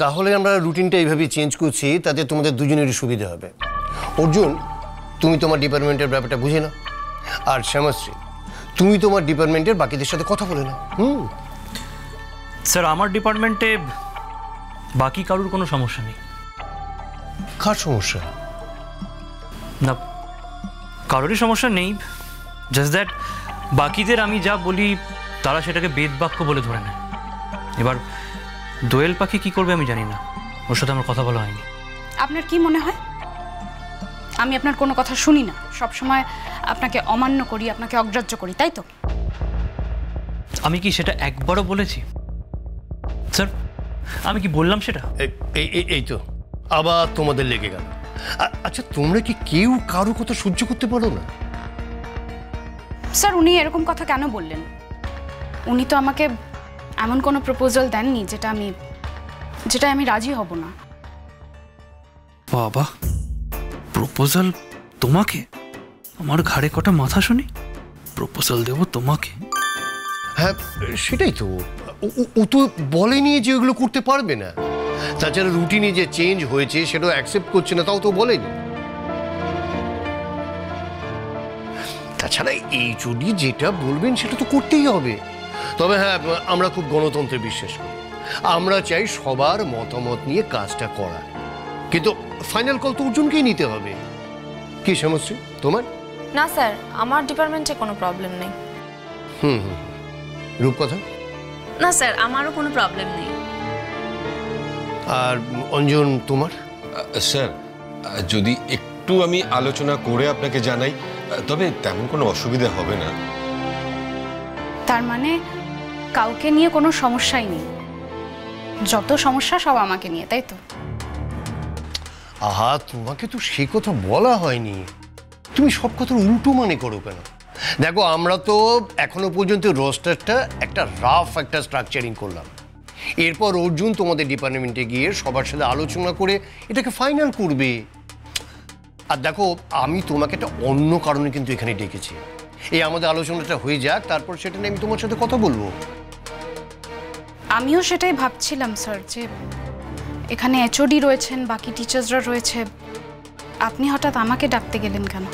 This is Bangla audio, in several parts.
তাহলে আমরা রুটিনটা এইভাবেই চেঞ্জ করছি, তাতে তোমাদের দুজনেরই সুবিধা হবে। অর্জুন, তুমি তোমার ডিপার্টমেন্টের ব্যাপারটা বুঝে নাও, আর শ্যামাশ্রী তুমি তোমার ডিপার্টমেন্টের বাকিদের সাথে কথা বলে নাও। স্যার, আমার ডিপার্টমেন্টে বাকি কারোর কোনো সমস্যা নেই। কার সমস্যা? না, কারোরই সমস্যা নেই, জাস্ট দ্যাট বাকিদের আমি যা বলি তারা সেটাকে বেদবাক্য বলে ধরে নেয়। এবার দোয়েল পাখি কি করবে আমি জানি না, ওর সাথে আমার কথা বলা হয়নি। আপনার কি মনে হয় আমি আপনার কোনো কথা শুনি না, সবসময় আপনাকে অমান্য করি, আপনাকে অগ্রাহ্য করি, তাই তো? আমি কি সেটা একবারও বলেছি স্যার? আমি কি বললাম সেটা? এই তো আবার তোমাদের লেগে গেল। আচ্ছা, তোমরা কি কেউ কারো কথা সহ্য করতে পারো না? স্যার, উনি এরকম কথা কেন বললেন? উনি তো আমাকে এমন কোনো প্রপোজাল দেননি যেটা আমি রাজি হব না। বাবা, প্রপোজাল তোমাকে? আমার ঘাড়ে কটা মাথা শুনি, প্রপোজাল দেব তোমাকে? হ্যাঁ, সেটাই তো। ও তো বলেনি যে ওগুলো করতে পারবে না। তাছাড়া রুটিনে যে চেঞ্জ হয়েছে সেটাও অ্যাকসেপ্ট করছে না, তাও তো বলেনি। তাছাড়া এই যদি যেটা বলবেন সেটা তো করতেই হবে। তবে হ্যাঁ, আমরা খুব গণতন্ত্রে বিশ্বাস করি। আমরা চাই সবার মতামত নিয়ে কাজটা করা, কিন্তু ফাইনাল কল তো অর্জুনকেই নিতে হবে। কি সমস্যা তোমার? না স্যার, আমার ডিপার্টমেন্টে কোনো প্রবলেম নেই। রূপকথা? না স্যার, আমারও কোনো প্রবলেম নেই। আর অঞ্জন, তোমার? স্যার, যদি একটু আমি আলোচনা করে আপনাকে জানাই, তবে তেমন কোনো অসুবিধা হবে না। তার মানে কাউকে নিয়ে কোনো সমস্যাই নেই, যত সমস্যা সব আমাকে নিয়ে, তাই তো? আহা, তোমাকে তো সে কথা বলা হয়নি। তুমি সব কথার উল্টো মানে করো কেন? দেখো, আমরা তো এখনো পর্যন্ত রোস্টারটা একটা রাফ একটা স্ট্রাকচারিং করলাম। এরপর অর্জুন তোমাদের ডিপার্টমেন্টে গিয়ে সবার সাথে আলোচনা করে এটাকে ফাইনাল করবে। আর দেখো, আমি তোমাকে একটা অন্য কারণে কিন্তু এখানে ডেকেছি। এই আমাদের আলোচনাটা হয়ে যাক, তারপর সেটা নিয়ে আমি তোমার সাথে কথা বলবো। আমিও সেটাই ভাবছিলাম স্যার, যে এখানে এইচওডি রয়েছেন, বাকি টিচার্সরা রয়েছে, আপনি হঠাৎ আমাকে ডাকতে গেলেন কেন?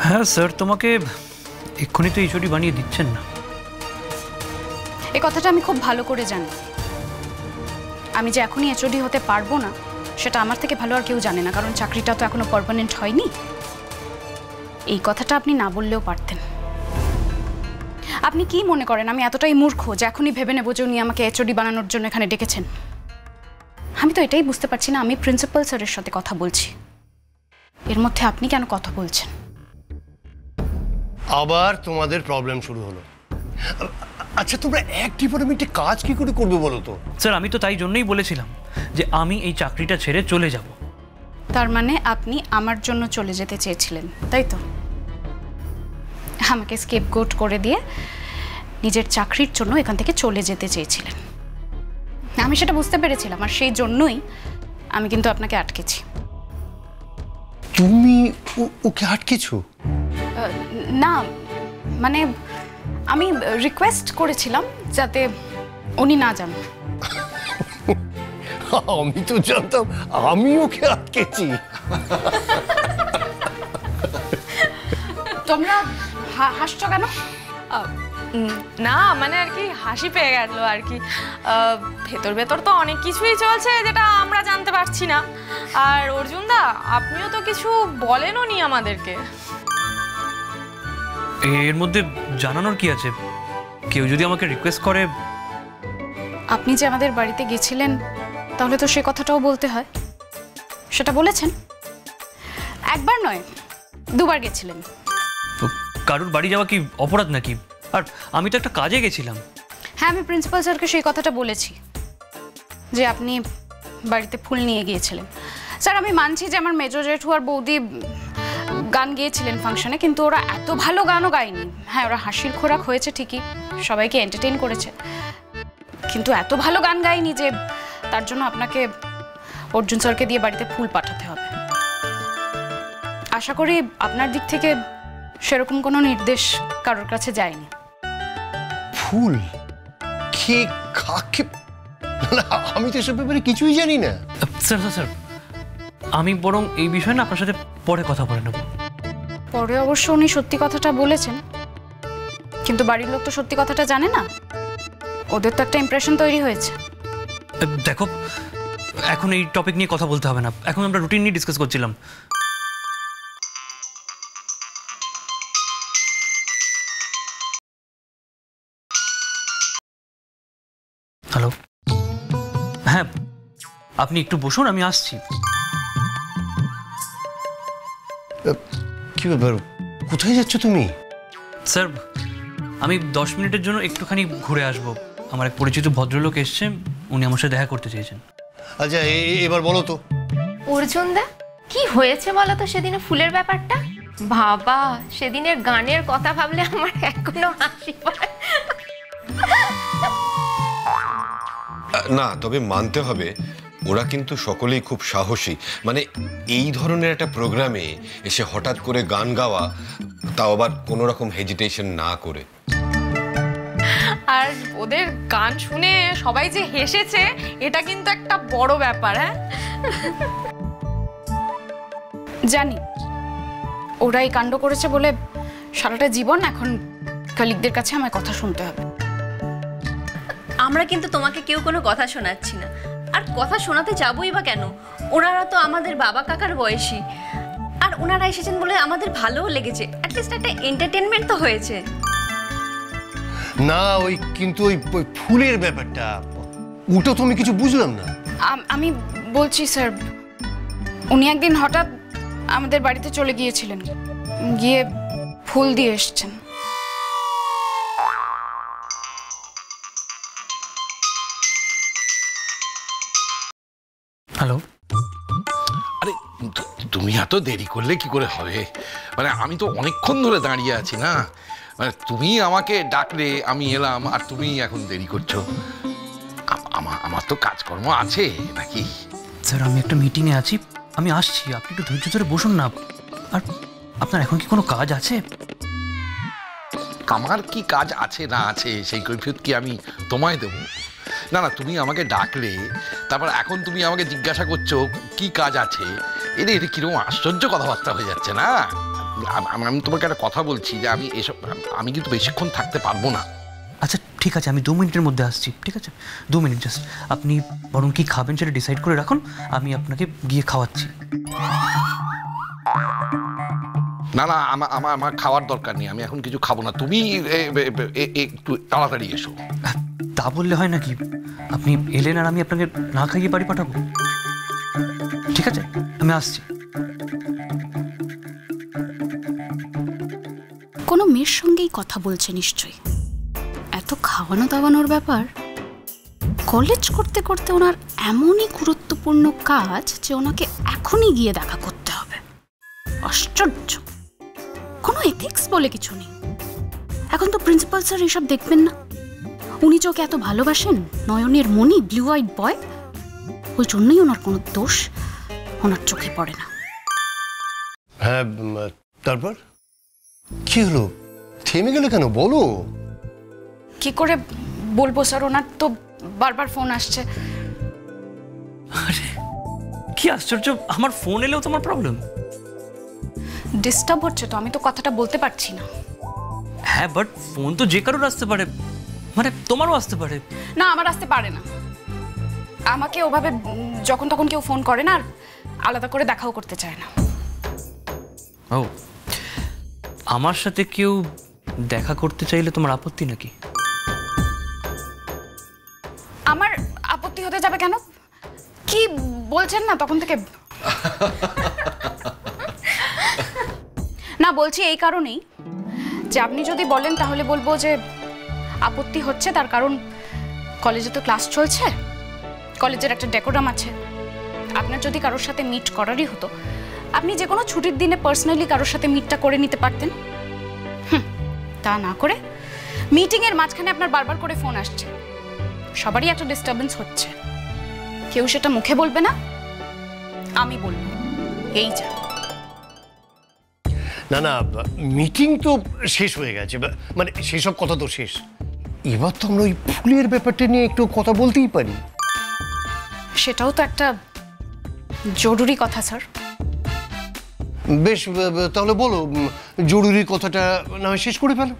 হ্যাঁ স্যার, তোমাকে এক্ষুনি তো এইচওডি বানিয়ে দিচ্ছেন না। এই কথাটা আমি খুব ভালো করে জানি। আমি যে এখনই এইচওডি হতে পারবো না সেটা আমার থেকে ভালো আর কেউ জানে না, কারণ চাকরিটা তো এখনো পার্মানেন্ট হয়নি। এই কথাটা আপনি না বললেও পারতেন। আপনি কি মনে করেন আমি এতটাই মূর্খ যে এখনই ভেবে নেব যে উনি আমাকে এইচওডি বানানোর জন্য এখানে ডেকেছেন? আমি তো এটাই বুঝতে পারছি না, আমি প্রিন্সিপাল স্যারের সাথে কথা বলছি, এর মধ্যে আপনি কেন কথা বলছেন? আবার তোমাদের প্রবলেম শুরু হলো। আচ্ছা, তোমরা এক ডিপার্টমেন্টে কাজ কি করে করবে বলো তো? স্যার, আমি তো তাই জন্যই বলেছিলাম যে আমি এই চাকরিটা ছেড়ে চলে যাব। তার মানে আপনি আমার জন্য চলে যেতে চেয়েছিলেন, তাই তো? আমাকে স্কেপগোট করে দিয়ে নিজের চাকরির জন্য এখান থেকে চলে যেতে চেয়েছিলেন। আমি সেটা বুঝতে পেরেছিলাম, আর সেই জন্যই আমি কিন্তু আপনাকে আটকেছি। তুমি ওকে আটকেছো? না, মানে আমি রিকোয়েস্ট করেছিলাম যাতে উনি না যান। আমি তো জানতাম আমি ওকে আটকেছি। তোমরা হাসছো কেন? না, মানে আর কি হাসি পেয়ে গেল আর কি। ভেতর ভেতর তো অনেক কিছুই চলছে যেটা আমরা জানতে পারছি না। আর অর্জুনদা, আপনিও তো কিছু বলেনও নি আমাদেরকে। এর মধ্যে জানানোর কি আছে? কেউ যদি আমাকে রিকোয়েস্ট করে। আপনি যে আমাদের বাড়িতে গেছিলেন, তাহলে তো সে কথাটাও বলতে হয়। সেটা বলেছেন? একবার নয়, দুবার গেছিলেন। কারুর বাড়ি যাওয়া কি অপরাধ নাকি? আর আমি তো একটা কাজে গেছিলাম। হ্যাঁ, আমি প্রিন্সিপাল স্যারকে সেই কথাটা বলেছি যে আপনি বাড়িতে ফুল নিয়ে গিয়েছিলেন। স্যার, আমি মানছি যে আমার মেজো জেঠু আর বৌদি গান গেয়েছিলেন ফাংশনে, কিন্তু ওরা এত ভালো গানও গায়নি। হ্যাঁ, ওরা হাসির খোরাক হয়েছে ঠিকই, সবাইকে এন্টারটেইন করেছে, কিন্তু এত ভালো গান গায়নি যে তার জন্য আপনাকে অর্জুন স্যারকে দিয়ে বাড়িতে ফুল পাঠাতে হবে। আশা করি আপনার দিক থেকে সেরকম কোনো নির্দেশ কারোর কাছে যায়নি। ফুল? কে কাকে? না, আমি তো এসব ব্যাপারে কিছুই জানি না। স্যার স্যার স্যার আমি বরং এই বিষয়ে না আপনার সাথে পরে কথা বলে নেব। পরে অবশ্য উনি সত্যি কথাটা বলেছেন, কিন্তু বাড়ির লোক তো সত্যি কথাটা জানে না। ওদের তো একটা ইমপ্রেশন তৈরি হয়েছে। দেখো, এখন এই টপিক নিয়ে কথা বলতে হবে না, এখন আমরা রুটিন নিয়ে ডিসকাস করছিলাম। হ্যালো, হ্যাঁ আপনি একটু বসুন, আমি আসছি। কি ব্যাপার, কোথায় যাচ্ছ তুমি? স্যার আমি 10 মিনিটের জন্য একটুখানি ঘুরে আসবো। আমার এক পরিচিত ভদ্রলোক এসছে, উনি আমার সাথে দেখা করতে চেয়েছেন। আচ্ছা এবার বলো তো। অর্জুনদা, কি হয়েছে বলো তো সেদিনে ফুলের ব্যাপারটা? বাবা, সেদিনের গানের কথা ভাবলে আমার এখনো হাসি পায়। না, তবে মানতে হবে ওরা কিন্তু সকলেই খুব সাহসী। মানে এই ধরনের একটা প্রোগ্রামে এসে হঠাৎ করে গান গাওয়া, তাও আবার কোনো রকম হেজিটেশন না করে। আর ওদের গান শুনে সবাই যে হেসেছে, এটা কিন্তু একটা বড় ব্যাপার। হ্যাঁ, জানি ওরা এই কাণ্ড করেছে বলে সারাটা জীবন এখন কলিগদের কাছে আমার কথা শুনতে হবে। আমরা কিন্তু তোমাকে কেউ কোনো কথা শোনাচ্ছি না, আর কথা শোনাতে যাবোই বা কেন? ওনারা তো আমাদের বাবা কাকার বয়সী, আর ওনারা এসেছেন বলে আমাদের ভালোও লেগেছে। অ্যাটলিস্ট একটা এন্টারটেনমেন্ট তো হয়েছে। না কিন্তু ওই ফুলের ব্যাপারটা, ওটা তো আমি কিছু বুঝলাম না। আমি বলছি স্যার, উনি একদিন হঠাৎ আমাদের বাড়িতে চলে গিয়েছিলেন, গিয়ে ফুল দিয়ে এসছেন। হ্যালো, আরে তুমি এত দেরি করলে কি করে হবে? মানে আমি তো অনেকক্ষণ ধরে দাঁড়িয়ে আছি না। মানে তুমি আমাকে ডাকলে আমি এলাম, আর তুমি এখন দেরি করছো। আমার তো কাজকর্ম আছে নাকি? স্যার আমি একটা মিটিংয়ে আছি, আমি আসছি, আপনি একটু ধৈর্য ধরে বসুন না। আর আপনার এখন কি কোনো কাজ আছে? আমার কি কাজ আছে না আছে সেই কৈফিয়ত কি আমি তোমায় দেবো? না না, তুমি আমাকে ডাকলে, তারপর এখন তুমি আমাকে জিজ্ঞাসা করছো কি কাজ আছে। এটা কিরকম আশ্চর্য কথাবার্তা হয়ে যাচ্ছে না? আমি তোমাকে একটা কথা বলছি যে আমি কিন্তু বেশিক্ষণ থাকতে পারবো না। আচ্ছা ঠিক আছে, আমি 2 মিনিটের মধ্যে আসছি। ঠিক আছে, 2 মিনিট জাস্ট। আপনি বরং কি খাবেন সেটা ডিসাইড করে রাখুন, আমি আপনাকে গিয়ে খাওয়াচ্ছি। না না, আমার খাওয়ার দরকার নেই, আমি এখন কিছু খাবো না। তুমি একটু তাড়াতাড়ি এসো। তা বললে হয় নাকি? আপনি এলেন আর আমি আপনাকে না খাইয়ে বাড়ি পাঠাবো? ঠিক আছে, আমি আসছি। কোনো মেয়ের সঙ্গেই কথা বলছে নিশ্চয়ই। এত খাওয়ানো দাওয়ানোর ব্যাপার। কলেজ করতে করতে ওনার এমনই গুরুত্বপূর্ণ কাজ যে ওনাকে এখনই গিয়ে দেখা করতে হবে। আশ্চর্য, কোনো এথিক্স বলে কিছু নেই। এখন তো প্রিন্সিপাল স্যার এসব দেখবেন না। উনি যে ওকে এত ভালোবাসেন, নয়নের মণি, ব্লু আইড বয়, ওই জন্যই ওনার কোনো দোষ ওনার চোখে পড়ে না। হ্যাঁ, তারপর কি হলো? থেমে গেলে কেন, বলো। কি করে বলবো স্যার, ওনার তো বারবার ফোন আসছে। আরে কি আশ্চর্য, আমার ফোন এলেও তোমার প্রবলেম? ডিস্টার্ব হচ্ছে তো, আমি তো কথাটা বলতে পারছি না। হ্যাঁ বাট ফোন তো যে কারোর আসতে পারে, মানে তোমারও আসতে পারে। না, আমার আসতে পারে না। আমাকে ওভাবে যখন তখন কেউ ফোন করে না, আর আলাদা করে দেখাও করতে চায় না। ও, আমার সাথে কেউ দেখা করতে চাইলে তোমার আপত্তি নাকি? আমার আপত্তি হতে যাবে কেন? কি বলছেন না তখন থেকে? না, বলছি এই কারণেই যে আপনি যদি বলেন তাহলে বলবো যে আপত্তি হচ্ছে, তার কারণ কলেজে তো ক্লাস চলছে, কলেজের একটা ডেকোরাম আছে। আপনার যদি কারোর সাথে মিট করারই হতো, আপনি যে কোনো ছুটির দিনে পার্সোনালি কারোর সাথে মিটটা করে নিতে পারতেন। তা না করে মিটিংয়ের মাঝখানে আপনার বারবার করে ফোন আসছে। সবারই একটা ডিস্টারবেন্স হচ্ছে, কেউ সেটা মুখে বলবে না, আমি বলবো। এই যা। না না, মিটিং তো শেষ হয়ে গেছে, মানে সেসব কথা তো শেষ। এবার তো আমরা ওই ফুলের ব্যাপারটা নিয়ে একটু কথা বলতেই পারি। সেটাও তো একটা জরুরি কথা স্যার। বেশ, তাহলে বলো, জরুরি কথাটা না হয় শেষ করে ফেলো।